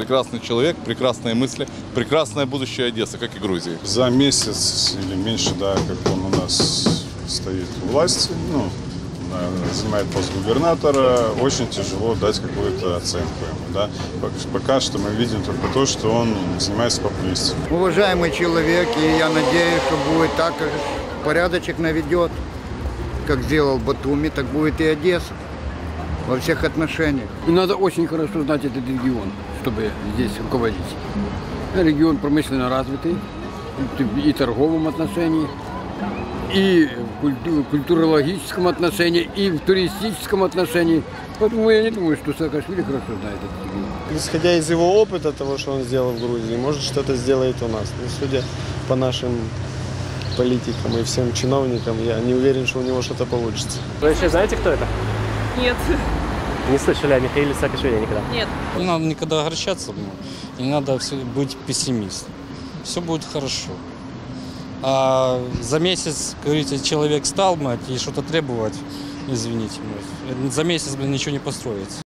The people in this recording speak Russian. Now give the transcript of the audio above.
Прекрасный человек, прекрасные мысли, прекрасное будущее Одессы, как и Грузии. За месяц или меньше, да, как он у нас стоит у власти, занимает пост губернатора, очень тяжело дать какую-то оценку ему. Да. Пока что мы видим только то, что он занимается популизмом. Уважаемый человек, и я надеюсь, что будет так, как порядочек наведет, как сделал Батуми, так будет и Одесса во всех отношениях. И надо очень хорошо знать этот регион, чтобы здесь руководить. Регион промышленно развитый, и в торговом отношении, и в культурологическом отношении, и в туристическом отношении. Поэтому я не думаю, что Саакашвили хорошо знает этот регион. Исходя из его опыта, того, что он сделал в Грузии, может, что-то сделает у нас. Но судя по нашим политикам и всем чиновникам, я не уверен, что у него что-то получится. Вы вообще знаете, кто это? Нет. Не слышали о Михаиле Саакашвили никогда? Нет. Не надо никогда огорчаться, не надо быть пессимистом. Все будет хорошо. А за месяц, как говорите, человек стал, и что-то требовать, извините, за месяц, ничего не построится.